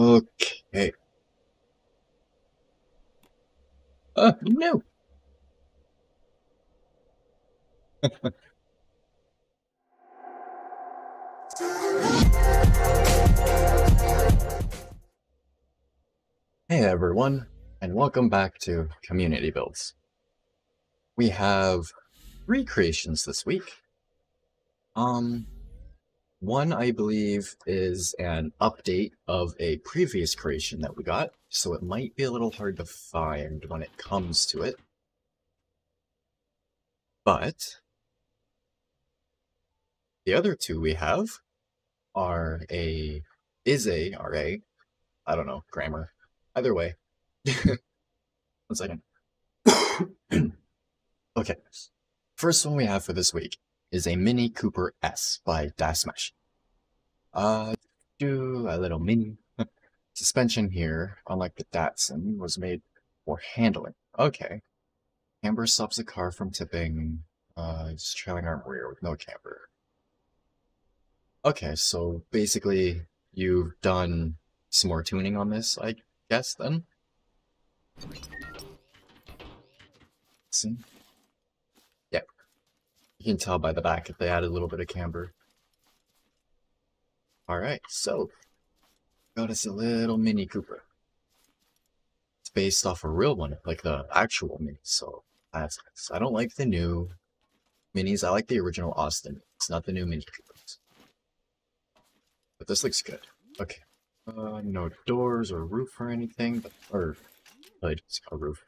Okay. No. Hey everyone, and welcome back to Community Builds. We have 3 creations this week. One I believe is an update of a previous creation that we got, so it might be a little hard to find when it comes to it. But the other 2 we have are I don't know, grammar. Either way. 1 second. Okay. First one we have for this week is a Mini Cooper S by Dasmash. Do a little mini suspension here, unlike the Datsun, was made for handling. Okay. Camber stops the car from tipping. Just trailing arm rear with no camber. Okay, so basically you've done some more tuning on this, I guess, then? See? Yep. You can tell by the back if they added a little bit of camber. Alright, so got us a little Mini Cooper. It's based off a real one, like the actual Mini, so that's nice. I don't like the new Minis, I like the original Austin. It's not the new Mini Coopers. But this looks good. Okay. No doors or roof or anything, or hood, it's got a roof.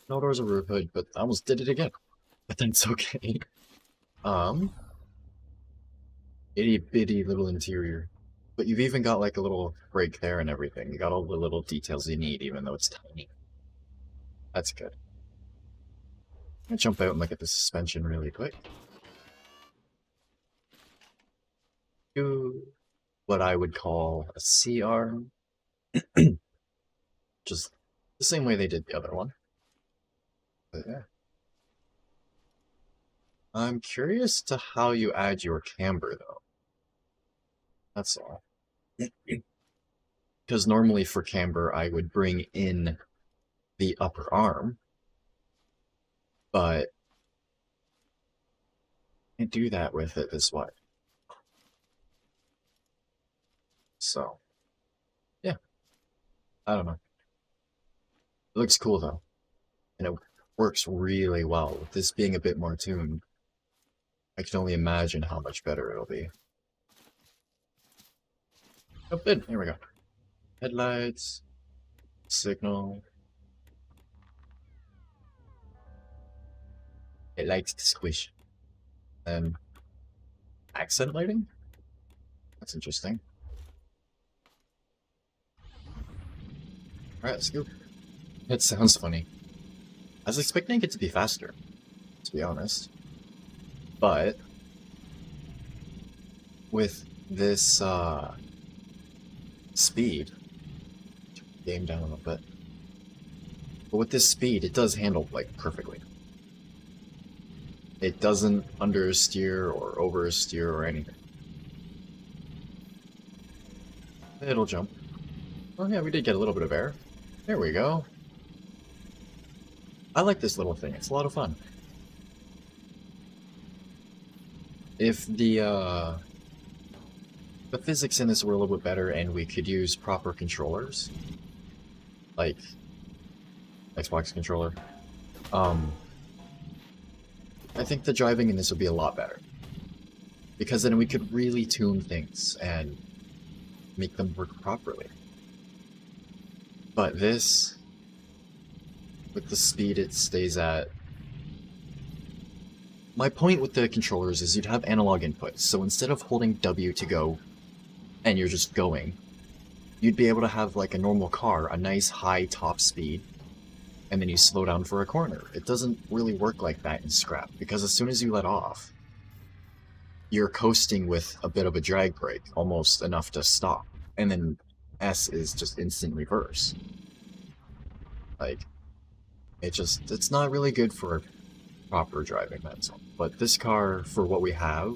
No doors or roof hood, but I almost did it again. But then it's okay. Itty bitty little interior. But you've even got like a little break there and everything. You got all the little details you need, even though it's tiny. That's good. I'm gonna jump out and look at the suspension really quick. Do what I would call a C-arm. Just the same way they did the other one. But yeah. I'm curious to how you add your camber, though. That's all. Because normally for camber, I would bring in the upper arm. But I can't do that with it this way. So, yeah. I don't know. It looks cool, though. And it works really well. With this being a bit more tuned, I can only imagine how much better it'll be. Oh, good. Here we go. Headlights. Signal. It likes to squish. And accent lighting? That's interesting. Alright, let's go. It sounds funny. I was expecting it to be faster, to be honest. But with this speed, game down a little bit. But with this speed, it does handle like perfectly. It doesn't understeer or oversteer or anything. It'll jump. Oh yeah, we did get a little bit of air. There we go. I like this little thing. It's a lot of fun. If the physics in this were a little bit better and we could use proper controllers, like Xbox controller, I think the driving in this would be a lot better. Because then we could really tune things and make them work properly. But this, with the speed it stays at... My point with the controllers is you'd have analog inputs, so instead of holding W to go, and you're just going, you'd be able to have like a normal car, a nice high top speed, and then you slow down for a corner. It doesn't really work like that in Scrap, because as soon as you let off, you're coasting with a bit of a drag brake, almost enough to stop, and then S is just instant reverse. Like, it's not really good for proper driving, that's all. But this car, for what we have,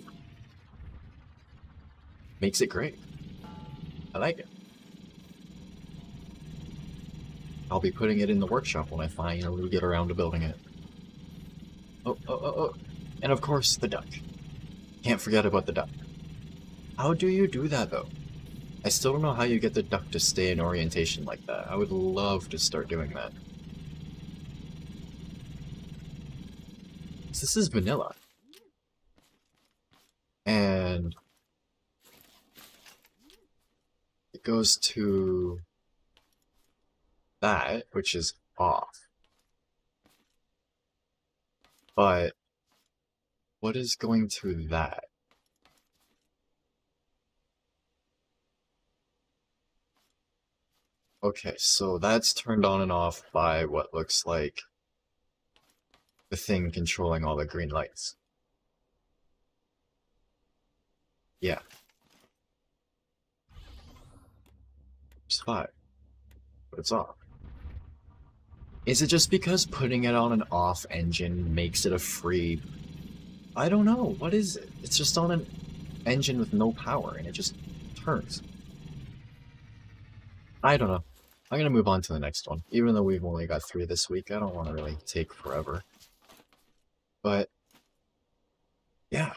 makes it great. I like it. I'll be putting it in the workshop when I finally get around to building it. Oh. And of course, the duck. Can't forget about the duck. How do you do that, though? I still don't know how you get the duck to stay in orientation like that. I would love to start doing that. This is vanilla. And it goes to that, which is off. But what is going to that? Okay, so that's turned on and off by what looks like the thing controlling all the green lights. Yeah. It's 5. But it's off. Is it just because putting it on an off engine makes it a free... I don't know. What is it? It's just on an engine with no power and it just turns. I don't know. I'm gonna move on to the next one. Even though we've only got 3 this week, I don't want to really take forever. But, yeah.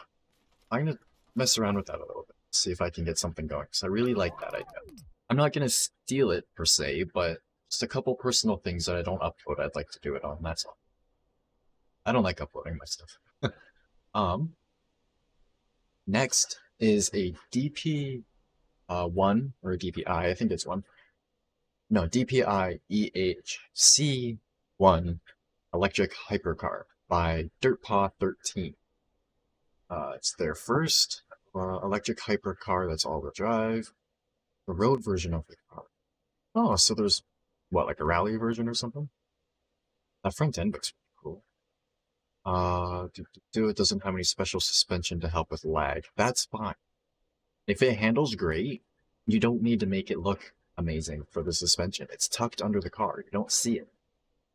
I'm gonna mess around with that a little bit. See if I can get something going. Because I really like that idea. I'm not gonna steal it, per se, but just a couple personal things that I don't upload I'd like to do it on, that's all. I don't like uploading my stuff. Next is a DP1, or a DPI, I think it's 1. No, DPI EHC1 electric hypercar by Dirtpaw13. It's their first electric hypercar that's all-wheel drive. The road version of the car. Oh, so there's, what, like a rally version or something? That front end looks pretty cool. It doesn't have any special suspension to help with lag. That's fine. If it handles great, you don't need to make it look amazing for the suspension. It's tucked under the car. You don't see it.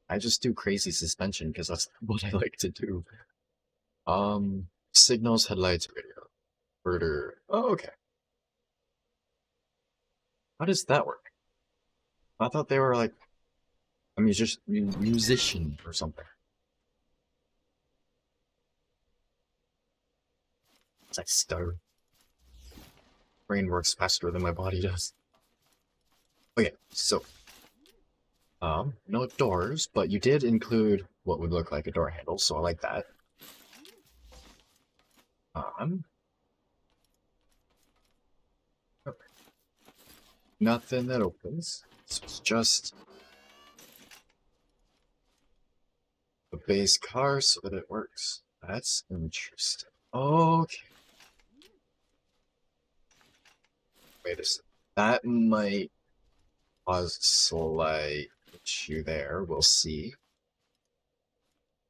I just do crazy suspension because that's what I like to do. Signals, headlights, radio, inverter. Oh, okay. How does that work? I thought they were like a musician or something. It's like stutter. Brain works faster than my body does. Okay, so no doors, but you did include what would look like a door handle, so I like that. Okay. Nothing that opens. So it's just the base car so that it works. That's interesting. Okay. Wait a second. That might cause a slight issue there. We'll see.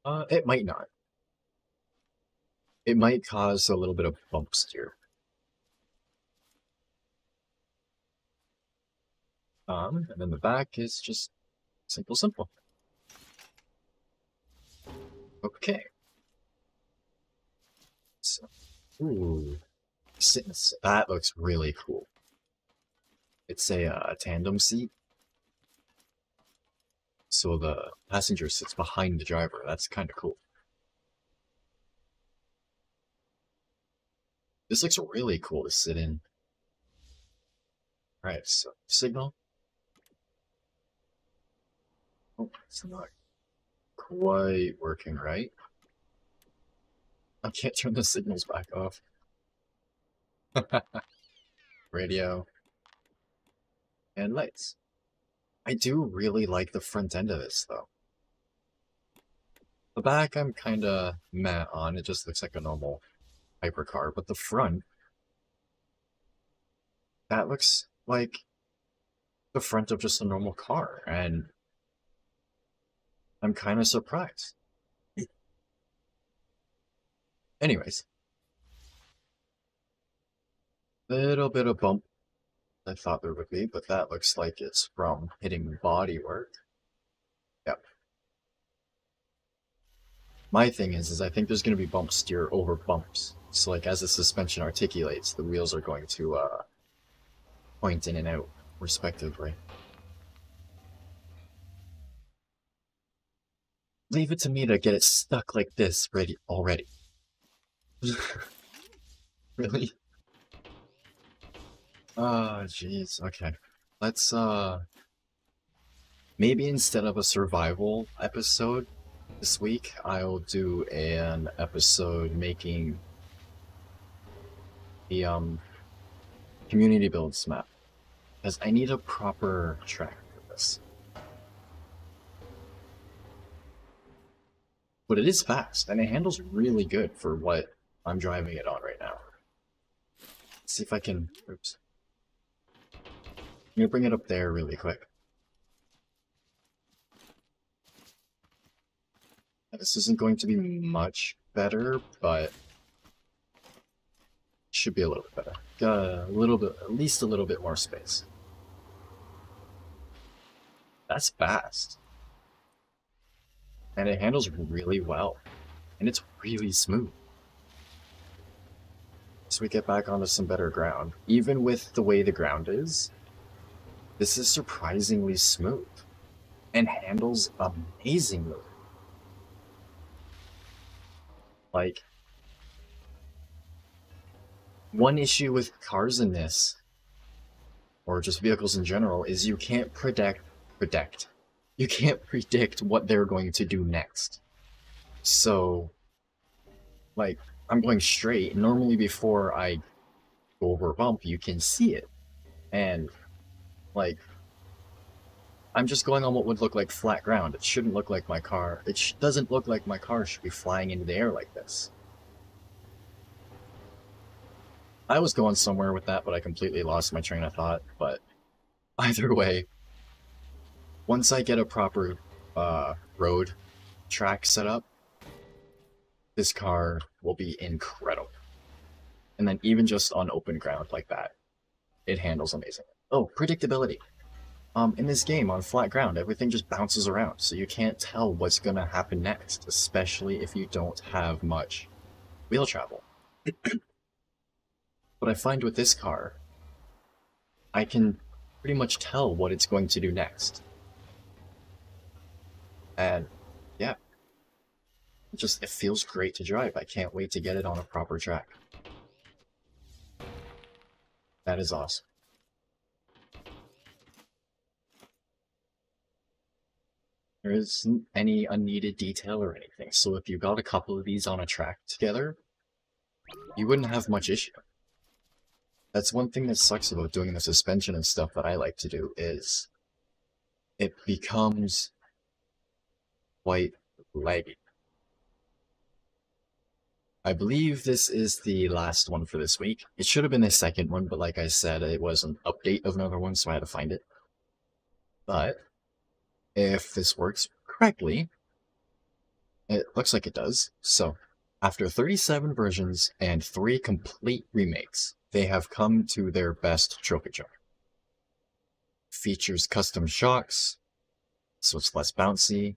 It might not. It might cause a little bit of bump steer. And then the back is just simple. Okay. So, ooh, that looks really cool. It's a tandem seat. So the passenger sits behind the driver. That's kind of cool. This looks really cool to sit in. Alright, so signal. Oh, it's not quite working right. I can't turn the signals back off. Radio. And lights. I do really like the front end of this, though. The back I'm kinda meh on. It just looks like a normal hypercar. But the front, that looks like the front of just a normal car. And I'm kind of surprised. Anyways. Little bit of bump I thought there would be, but that looks like it's from hitting bodywork. Yep. My thing is I think there's going to be bump steer over bumps. So like as the suspension articulates, the wheels are going to point in and out, respectively. Leave it to me to get it stuck like this ready already. Really? Oh, jeez. Okay. Let's, maybe instead of a survival episode this week, I'll do an episode making the, community builds map. Because I need a proper track for this. But it is fast, and it handles really good for what I'm driving it on right now. Let's see if I can... Oops. I'm gonna bring it up there really quick. This isn't going to be much better, but... should be a little bit better. Got a little bit, at least a little bit more space. That's fast. And it handles really well. And it's really smooth. So we get back onto some better ground. Even with the way the ground is, this is surprisingly smooth. And handles amazingly. Like, one issue with cars in this, or just vehicles in general, is you can't predict what they're going to do next. So, like, I'm going straight, and normally before I go over a bump, you can see it. And, like, I'm just going on what would look like flat ground. It shouldn't look like my car. It doesn't look like my car should be flying into the air like this. I was going somewhere with that, but I completely lost my train of thought. But either way, once I get a proper road track set up, this car will be incredible. And then even just on open ground like that, it handles amazing. Oh, predictability. In this game, on flat ground, everything just bounces around, so you can't tell what's gonna happen next, especially if you don't have much wheel travel. But I find with this car, I can pretty much tell what it's going to do next. And yeah, it feels great to drive. I can't wait to get it on a proper track. That is awesome. There isn't any unneeded detail or anything, so if you got a couple of these on a track together, you wouldn't have much issue. That's one thing that sucks about doing the suspension and stuff that I like to do, is it becomes quite laggy. I believe this is the last one for this week. It should have been the second one, but like I said, it was an update of another one, so I had to find it. But if this works correctly, it looks like it does. So, after 37 versions and 3 complete remakes, they have come to their best trophy jar. Features custom shocks, so it's less bouncy.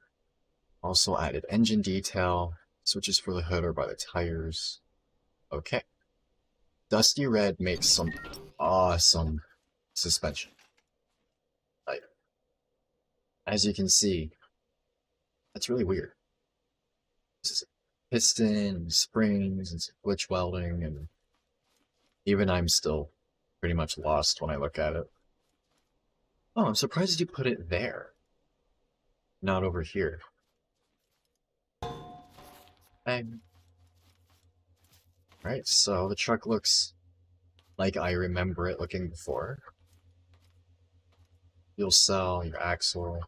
Also added engine detail, switches for the hood or by the tires. Okay. Dusty red makes some awesome suspension. Like, as you can see, that's really weird. This is a piston, springs, and some glitch welding, and even I'm still pretty much lost when I look at it. Oh, I'm surprised you put it there, not over here. Alright, so the truck looks like I remember it looking before. Fuel cell, your axle.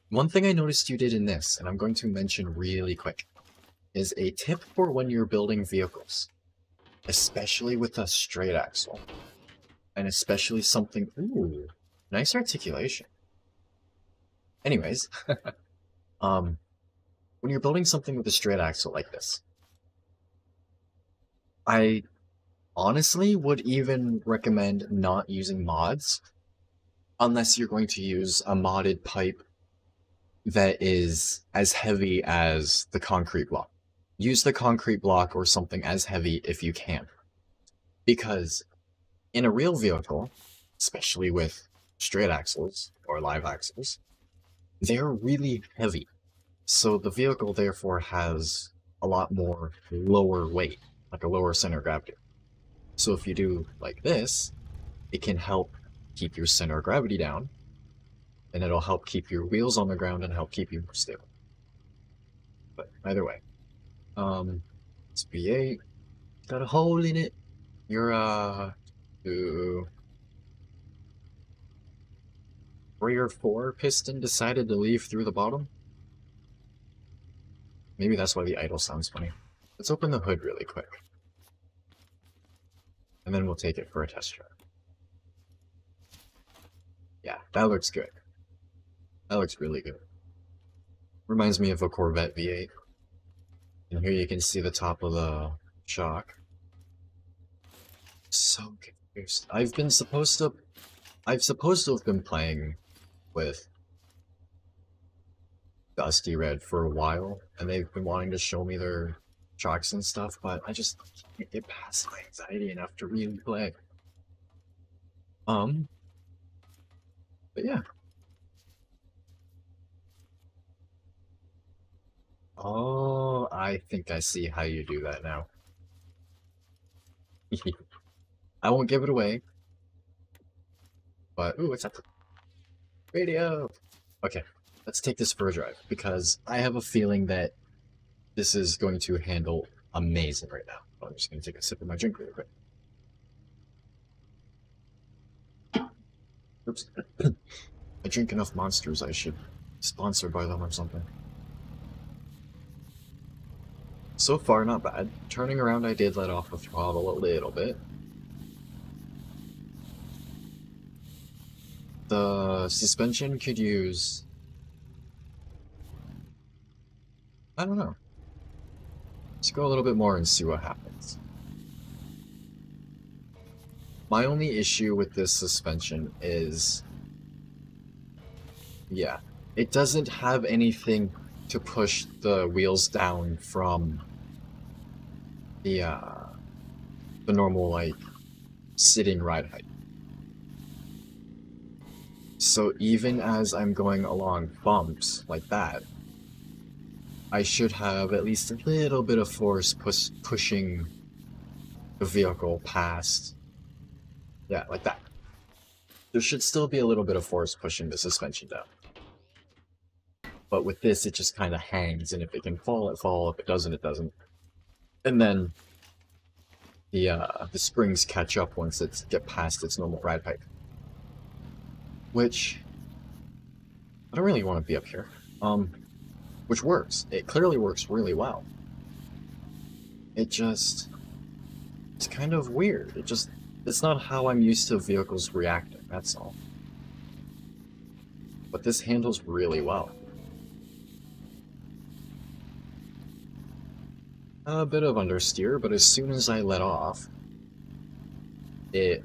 One thing I noticed you did in this, and I'm going to mention really quick, is a tip for when you're building vehicles. Especially with a straight axle. And especially something... Ooh, nice articulation. Anyways, when you're building something with a straight axle like this, I honestly would even recommend not using mods unless you're going to use a modded pipe that is as heavy as the concrete block. Use the concrete block or something as heavy if you can. Because in a real vehicle, especially with straight axles or live axles, they're really heavy. So the vehicle therefore has a lot more lower weight, like a lower center of gravity. So if you do like this, it can help keep your center of gravity down, and it'll help keep your wheels on the ground and help keep you more stable. But either way, it's B8, got a hole in it. Your rear 4 piston decided to leave through the bottom. Maybe that's why the idle sounds funny. Let's open the hood really quick, and then we'll take it for a test drive. Yeah, that looks good. That looks really good. Reminds me of a Corvette V8. And here you can see the top of the shock. So confused. I've supposed to have been playing with Dusty Red for a while, and they've been wanting to show me their shocks and stuff, but I just can't get past my anxiety enough to really play. But yeah. Oh, I think I see how you do that now. I won't give it away. But, ooh, what's up? Radio! Okay, let's take this for a drive, because I have a feeling that this is going to handle amazing right now. I'm just going to take a sip of my drink real quick. Oops. I drink enough Monsters, I should be sponsored by them or something. So far, not bad. Turning around, I did let off the throttle a little bit. The suspension could use... I don't know. Let's go a little bit more and see what happens. My only issue with this suspension is... yeah, it doesn't have anything to push the wheels down from the normal, like, sitting ride height. So even as I'm going along bumps like that, I should have at least a little bit of force pushing the vehicle past. Yeah, like that. There should still be a little bit of force pushing the suspension down. But with this, it just kind of hangs, and if it can fall, it falls. If it doesn't, it doesn't. And then the springs catch up once it gets past its normal ride height. Which, I don't really want to be up here. Which works. It clearly works really well. It's kind of weird. It's not how I'm used to vehicles reacting, that's all. But this handles really well. A bit of understeer, but as soon as I let off, it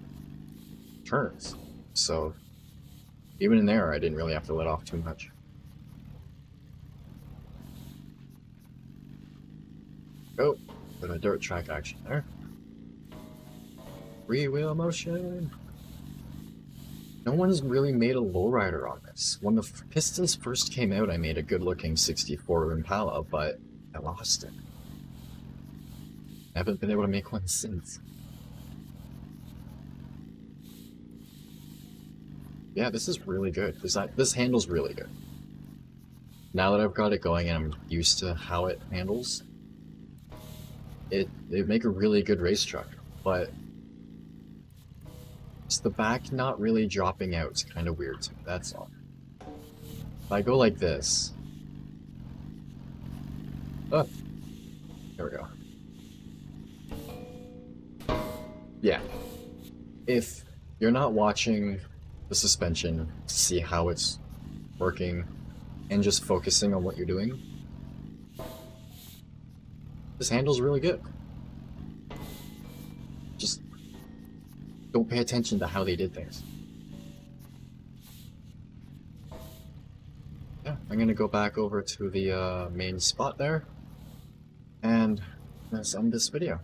turns. So, even in there, I didn't really have to let off too much. Oh, bit of dirt track action there. Free-wheel motion! No one's really made a lowrider on this. When the Pistons first came out, I made a good-looking 64 Impala, but I lost it. I haven't been able to make one since. Yeah, this is really good. This handles really good. Now that I've got it going and I'm used to how it handles, it'd make a really good race truck, but it's the back not really dropping out. It's kind of weird to me, that's all. If I go like this... oh, there we go. Yeah, if you're not watching the suspension to see how it's working and just focusing on what you're doing, this handles really good. Just don't pay attention to how they did things. Yeah, I'm gonna go back over to the main spot there, and let's end this video.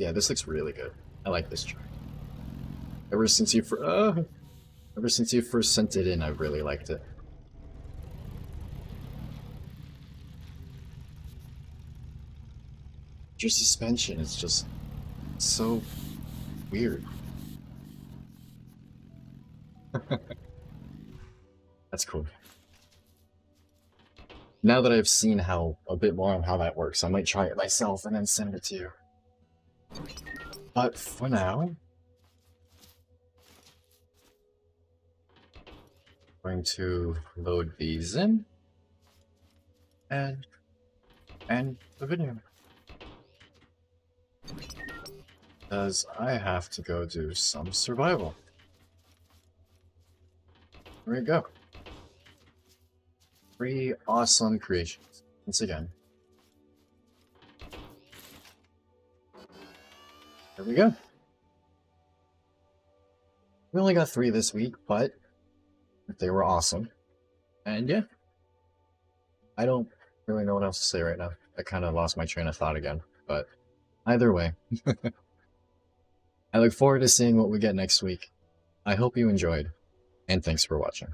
Yeah, this looks really good. I like this truck. Ever since you first sent it in, I've really liked it. Your suspension is just so weird. That's cool. Now that I've seen a bit more on how that works, I might try it myself and then send it to you. But for now, I'm going to load these in and end the video. Because I have to go do some survival. There we go. 3 awesome creations, once again. There we go. We only got 3 this week, but they were awesome. And yeah, I don't really know what else to say right now. I kind of lost my train of thought again, but either way. I look forward to seeing what we get next week. I hope you enjoyed, and thanks for watching.